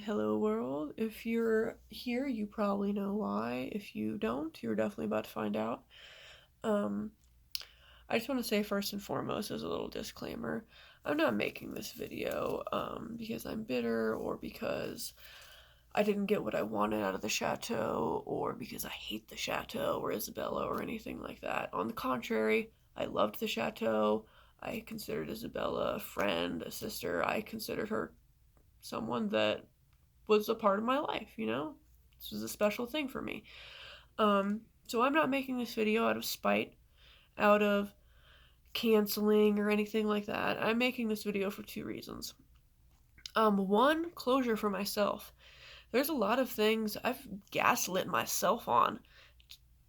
Hello world. If you're here, you probably know why. If you don't, you're definitely about to find out. Um, I just want to say first and foremost as a little disclaimer, I'm not making this video because I'm bitter or because I didn't get what I wanted out of the Chateau or because I hate the Chateau or Isabella or anything like that. On the contrary, I loved the Chateau. I considered Isabella a friend, a sister. I considered her someone that was a part of my life. This was a special thing for me. So I'm not making this video out of spite, out of canceling or anything like that. I'm making this video for two reasons. One, closure for myself. There's a lot of things I've gaslit myself on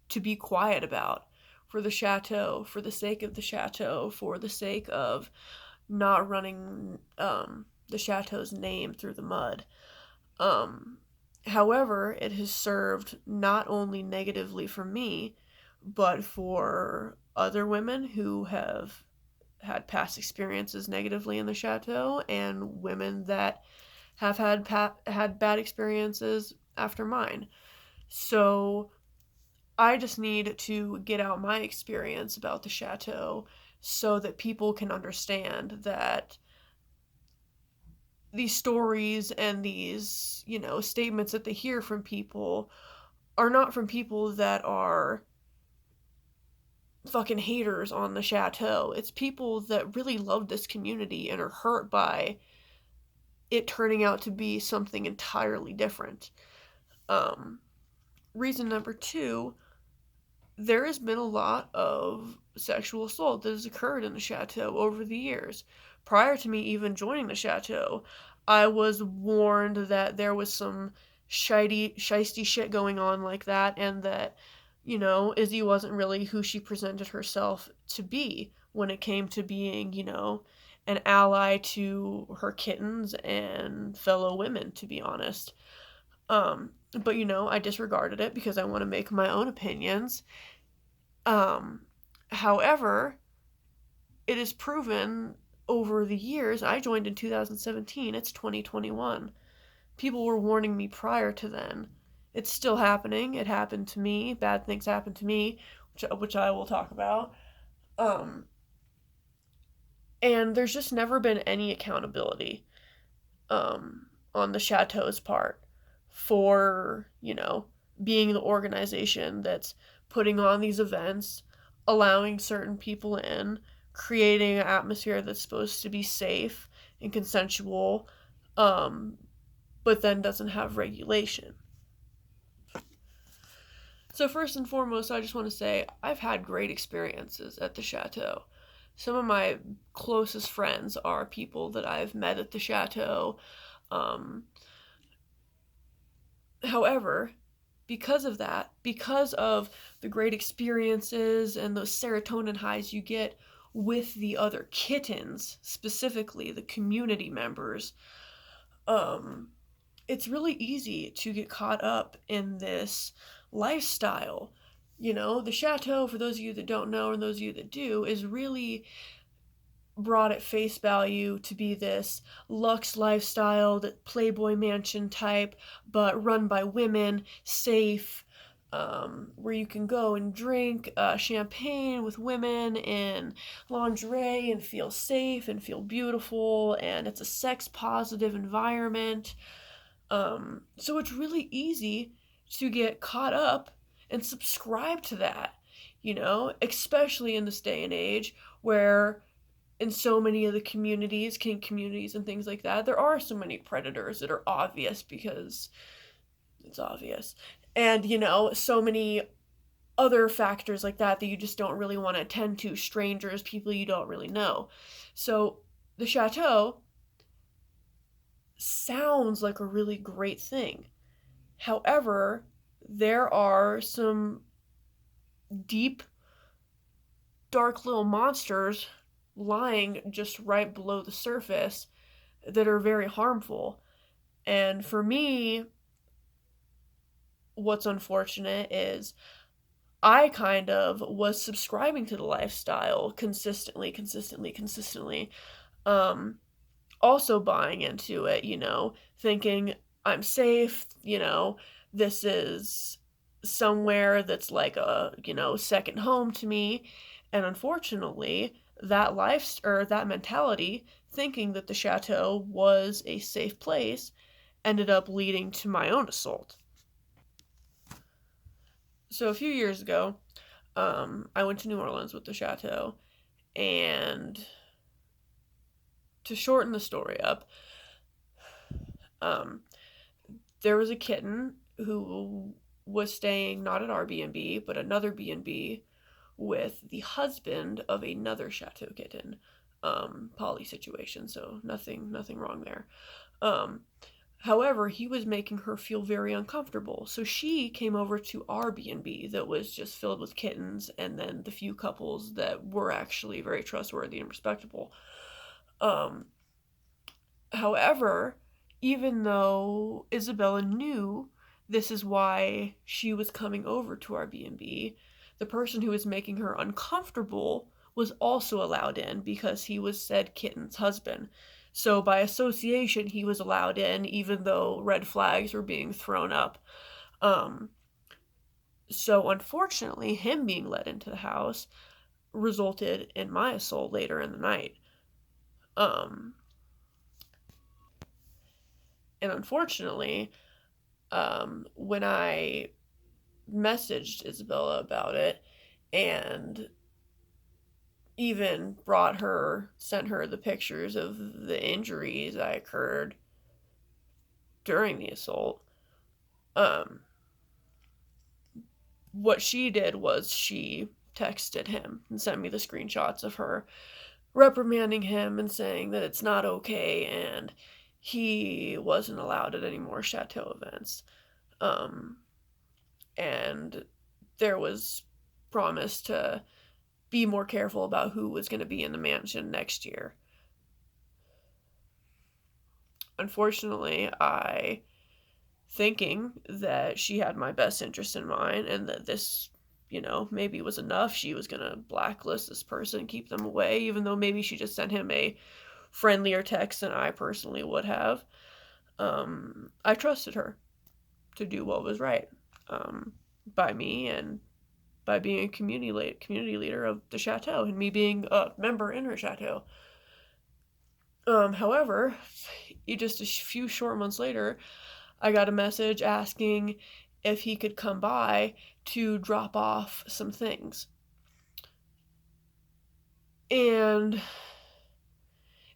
to be quiet about for the Chateau, for the sake of the Chateau, for the sake of not running the Chateau's name through the mud. Um, However, it has served not only negatively for me, but for other women who have had past experiences negatively in the chateau, and women that have had bad experiences after mine. So I just need to get out my experience about the chateau so that people can understand that these stories and these, statements that they hear from people are not from people that are fucking haters on the chateau. It's people that really love this community and are hurt by it turning out to be something entirely different. Um, Reason number two, there has been a lot of sexual assault that has occurred in the chateau over the years. Prior to me even joining the chateau, I was warned that there was some shisty shit going on like that, and that, Izzy wasn't really who she presented herself to be when it came to being, an ally to her kittens and fellow women, to be honest. But I disregarded it because I want to make my own opinions. Um, However, it is proven over the years. I joined in 2017. It's 2021. People were warning me prior to then. It's still happening. It happened to me. Bad things happened to me, which I will talk about. Um, and there's just never been any accountability on the Chateau's part for, being the organization that's putting on these events, allowing certain people in, creating an atmosphere that's supposed to be safe and consensual, um, but then doesn't have regulation. So, first and foremost, I just want to say I've had great experiences at the Chateau. Some of my closest friends are people that I've met at the Chateau. Um, However, because of that, because of the great experiences and those serotonin highs you get with the other kittens, specifically the community members, um, it's really easy to get caught up in this lifestyle. The chateau, for those of you that don't know and those of you that do, is really brought at face value to be this luxe lifestyle, that Playboy mansion type, but run by women, safe, where you can go and drink champagne with women in lingerie and feel safe and feel beautiful, and it's a sex positive environment. So it's really easy to get caught up and subscribe to that, especially in this day and age where in so many of the communities, kink communities and things like that, there are so many predators that are obvious because it's obvious. And, so many other factors like that that you just don't really want to attend to, strangers, people you don't really know. So the chateau sounds like a really great thing. However, there are some deep, dark little monsters lying just right below the surface that are very harmful. And for me, what's unfortunate is I kind of was subscribing to the lifestyle consistently. Um, Also buying into it, thinking I'm safe, this is somewhere that's like a, second home to me. And unfortunately, that life or that mentality, thinking that the chateau was a safe place, ended up leading to my own assault. So a few years ago, I went to New Orleans with the chateau, and to shorten the story up, um, there was a kitten who was staying not at our B&B, but another B&B with the husband of another chateau kitten. Poly situation, so nothing wrong there. Um, However, he was making her feel very uncomfortable, so she came over to our B&B that was just filled with kittens, and then the few couples that were actually very trustworthy and respectable. Um, However, even though Isabella knew this is why she was coming over to our B&B, the person who was making her uncomfortable was also allowed in because he was said kitten's husband. So by association, he was allowed in even though red flags were being thrown up. Um, so unfortunately, him being let into the house resulted in my assault later in the night. Um, and unfortunately, when I messaged Isabella about it and even sent her the pictures of the injuries that occurred during the assault, um, what she did was she texted him and sent me the screenshots of her reprimanding him and saying that it's not okay and he wasn't allowed at any more chateau events. Um, and there was promise to be more careful about who was going to be in the mansion next year. Unfortunately, I, thinking that she had my best interest in mind and that this, maybe was enough, she was going to blacklist this person, keep them away, even though maybe she just sent him a friendlier text than I personally would have. I trusted her to do what was right, by me and by being a community leader of the chateau and me being a member in her chateau. However, just a few short months later, I got a message asking if he could come by to drop off some things. And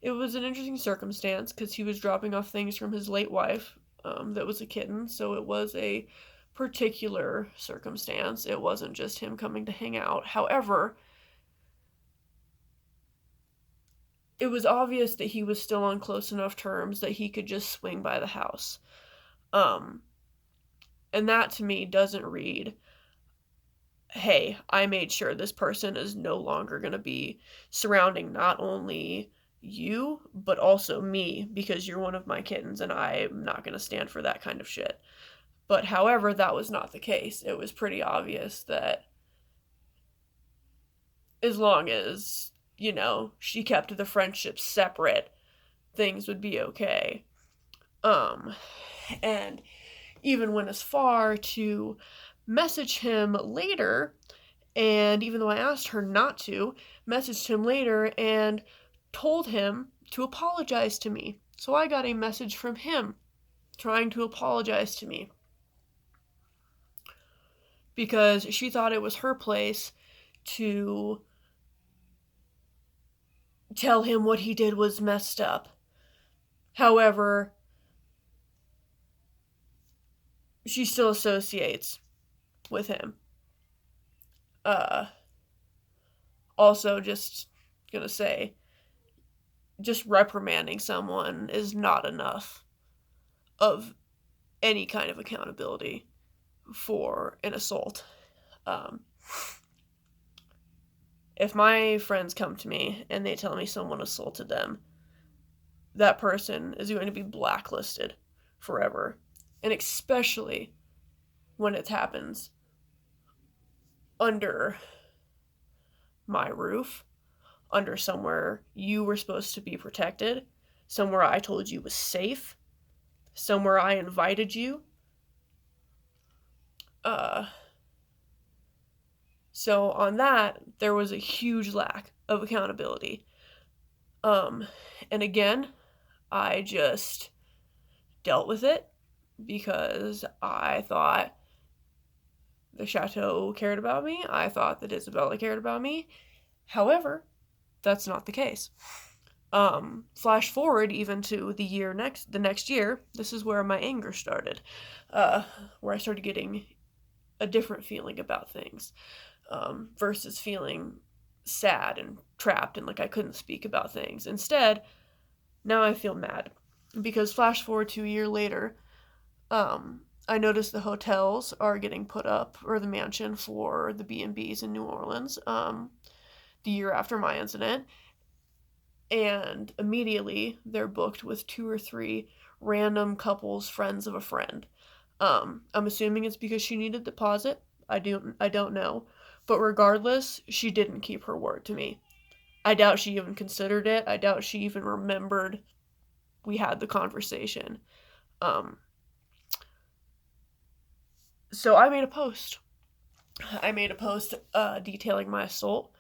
it was an interesting circumstance because he was dropping off things from his late wife, that was a kitten, so it was a particular circumstance. It wasn't just him coming to hang out. However, it was obvious that he was still on close enough terms that he could just swing by the house. Um, and that to me doesn't read, hey, I made sure this person is no longer going to be surrounding not only you, but also me because you're one of my kittens and I'm not going to stand for that kind of shit. But however, that was not the case. It was pretty obvious that as long as, she kept the friendships separate, things would be okay. Um, and even went as far to message him later, and even though I asked her not to, messaged him later and told him to apologize to me. So I got a message from him trying to apologize to me because she thought it was her place to tell him what he did was messed up. However, she still associates with him. Uh, Also, just gonna say, just reprimanding someone is not enough of any kind of accountability for an assault. Um, if my friends come to me and they tell me someone assaulted them, that person is going to be blacklisted forever. And especially when it happens under my roof, under somewhere you were supposed to be protected, somewhere I told you was safe. somewhere I invited you. Uh, so on that, there was a huge lack of accountability. Um, and again, I just dealt with it because I thought the Chateau cared about me. I thought that Isabella cared about me. However, that's not the case. Flash forward even to the next year. This is where my anger started, where I started getting a different feeling about things, versus feeling sad and trapped and like I couldn't speak about things. Instead, now I feel mad because flash forward to a year later, I noticed the hotels are getting put up, or the mansion for the B&Bs in New Orleans, the year after my incident, and immediately they're booked with two or three random couples, friends of a friend. I'm assuming it's because she needed deposit. I don't know, but regardless, she didn't keep her word to me. I doubt she even considered it. I doubt she even remembered we had the conversation. Um, so I made a post. Detailing my assault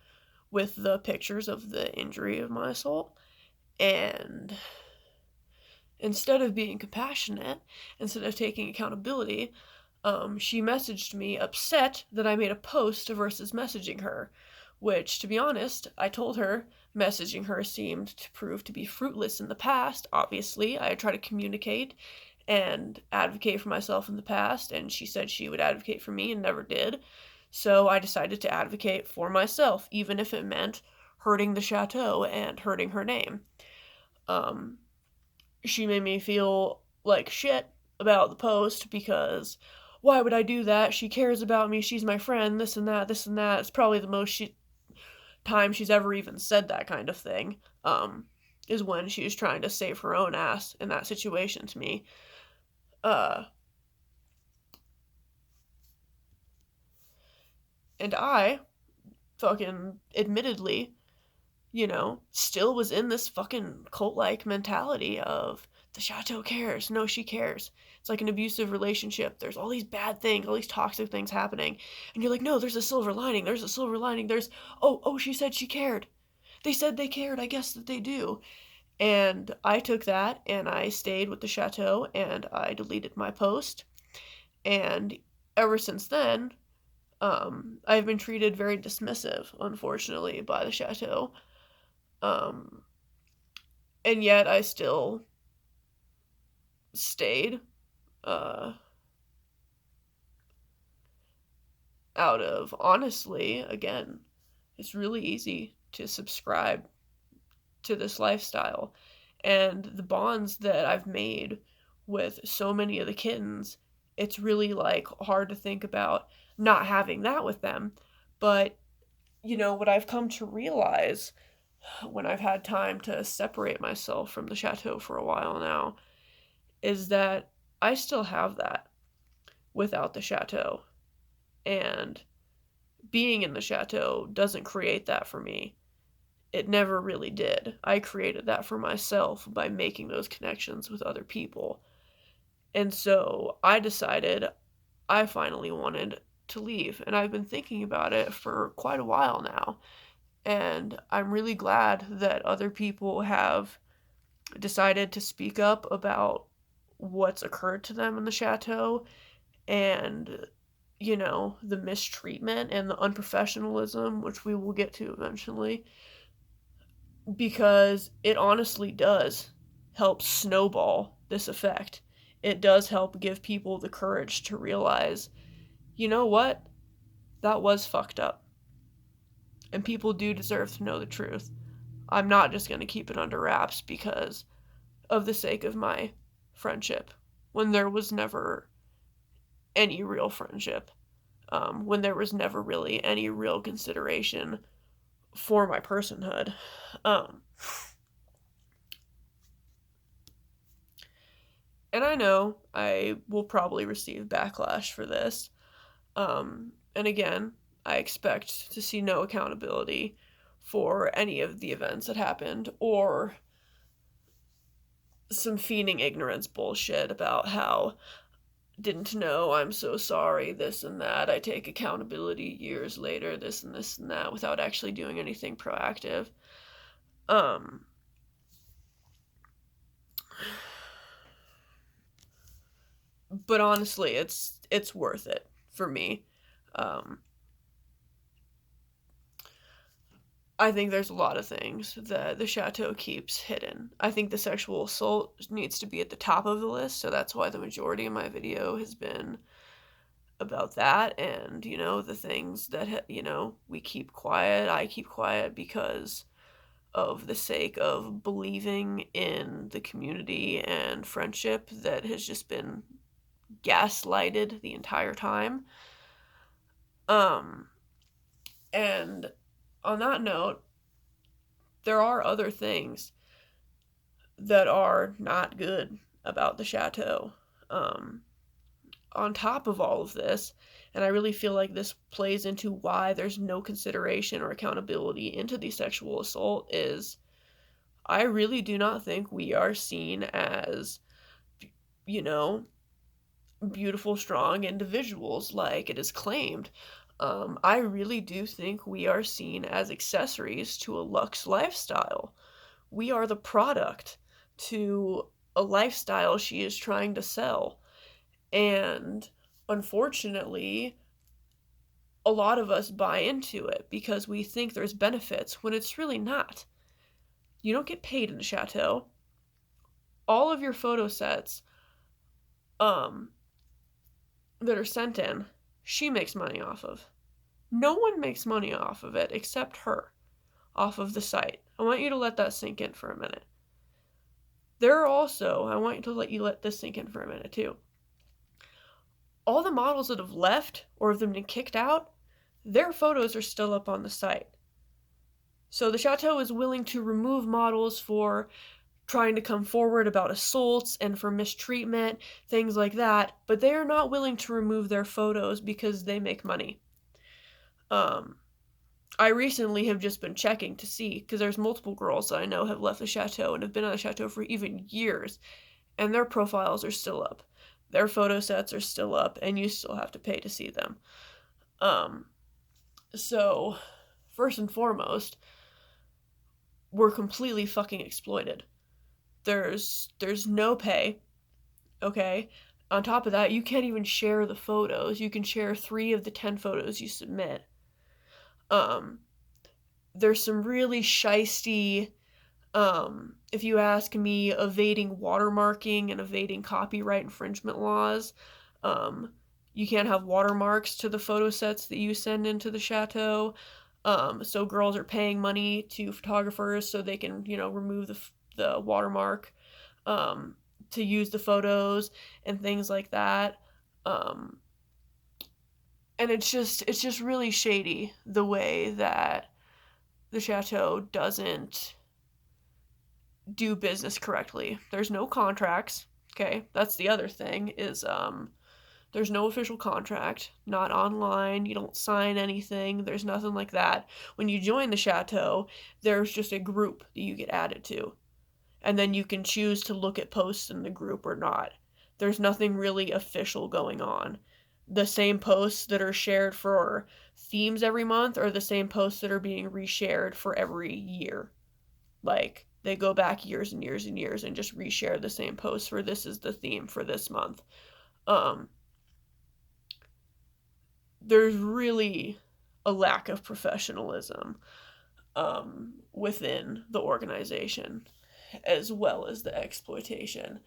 with the pictures of the injury of my assault, and instead of being compassionate, instead of taking accountability, she messaged me upset that I made a post versus messaging her, which, to be honest, I told her messaging her seemed to prove to be fruitless in the past. Obviously, I tried to communicate and advocate for myself in the past, and she said she would advocate for me and never did. So I decided to advocate for myself, even if it meant hurting the Chateau and hurting her name. Um, she made me feel like shit about the post because why would I do that? She cares about me. She's my friend. This and that. This and that. It's probably the most time she's ever even said that kind of thing. Is when she was trying to save her own ass in that situation to me. Uh, and I fucking admittedly, still was in this fucking cult like mentality of the Chateau cares. No, she cares. It's like an abusive relationship. There's all these bad things, all these toxic things happening. And you're like, no, there's a silver lining. There's a silver lining. Oh, she said she cared. They said they cared. I guess that they do. And I took that and I stayed with the Chateau and I deleted my post. And ever since then, I've been treated very dismissive, unfortunately, by the Chateau. Um, and yet I still stayed, uh, out of, honestly, again, it's really easy to subscribe to this lifestyle. And the bonds that I've made with so many of the kittens, it's really like hard to think about not having that with them. But, what I've come to realize when I've had time to separate myself from the Chateau for a while now is that I still have that without the Chateau. And being in the Chateau doesn't create that for me. It never really did. I created that for myself by making those connections with other people. And so I decided I finally wanted to leave. And I've been thinking about it for quite a while now. And I'm really glad that other people have decided to speak up about what's occurred to them in the Chateau and the mistreatment and the unprofessionalism, which we will get to eventually, because it honestly does help snowball this effect. It does help give people the courage to realize, you know what, that was fucked up. And people do deserve to know the truth. I'm not just going to keep it under wraps because of the sake of my friendship, when there was never any real friendship, when there was never really any real consideration for my personhood. Um, and I know I will probably receive backlash for this. And again, I expect to see no accountability for any of the events that happened or some feigning ignorance bullshit about how didn't know, I'm so sorry, this and that, I take accountability years later, this and that, without actually doing anything proactive. But honestly, it's worth it for me. I think there's a lot of things that the Chateau keeps hidden. I think the sexual assault needs to be at the top of the list, so that's why the majority of my video has been about that. And, the things that, we keep quiet, I keep quiet because of the sake of believing in the community and friendship that has just been gaslighted the entire time. And on that note, there are other things that are not good about the Chateau. On top of all of this, and I really feel like this plays into why there's no consideration or accountability into the sexual assault, is I really do not think we are seen as, you know, beautiful, strong individuals like it is claimed. I really do think we are seen as accessories to a luxe lifestyle. We are the product to a lifestyle she is trying to sell. And unfortunately, a lot of us buy into it because we think there's benefits when it's really not. You don't get paid in the Chateau. All of your photo sets um that are sent in, she makes money off of. No one makes money off of it except her, off of the site. I want you to let that sink in for a minute. There are also, I want to let this sink in for a minute too. All the models that have left or have been kicked out, their photos are still up on the site. So the Chateau is willing to remove models for trying to come forward about assaults and for mistreatment, things like that, but they are not willing to remove their photos because they make money. I recently have just been checking to see, because there's multiple girls that I know have left the Chateau and have been on the Chateau for even years, and their profiles are still up. Their photo sets are still up, and you still have to pay to see them. So, first and foremost, we're completely fucking exploited. There's no pay, okay? On top of that, you can't even share the photos. You can share 3 of the 10 photos you submit. There's some really shisty, if you ask me, evading watermarking and evading copyright infringement laws. You can't have watermarks to the photo sets that you send into the Chateau. So girls are paying money to photographers so they can, remove the watermark, to use the photos and things like that. And it's just really shady the way that the Chateau doesn't do business correctly. There's no contracts. Okay, that's the other thing, is there's no official contract, not online, you don't sign anything, there's nothing like that. When you join the Chateau, there's just a group that you get added to, and then you can choose to look at posts in the group or not. There's nothing really official going on. The same posts that are shared for themes every month are the same posts that are being reshared for every year. Like, they go back years and years and years and just reshare the same posts for this is the theme for this month. There's really a lack of professionalism within the organization, as well as the exploitation.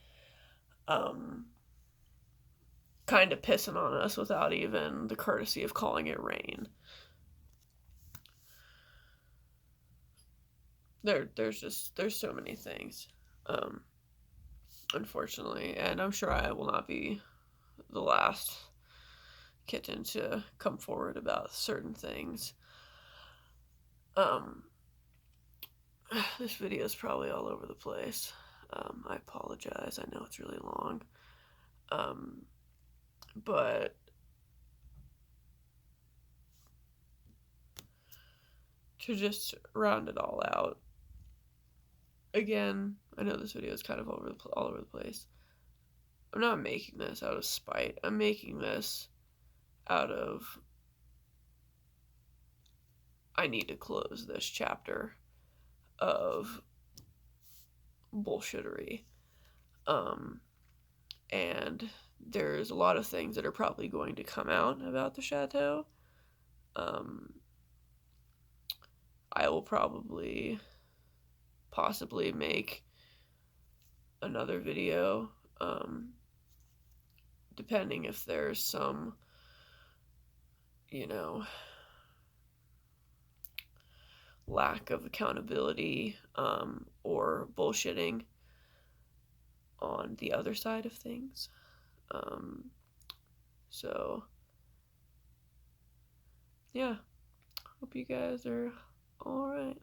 Kind of pissing on us without even the courtesy of calling it rain. There's so many things, unfortunately, and I'm sure I will not be the last kitten to come forward about certain things. This video is probably all over the place. I apologize. I know it's really long. But to just round it all out, again, I know this video is kind of all over the place. I'm not making this out of spite. I'm making this out of I need to close this chapter of bullshittery. And there's a lot of things that are probably going to come out about the Chateau. I will possibly make another video, depending if there's some, lack of accountability, or bullshitting on the other side of things. So, yeah, hope you guys are alright.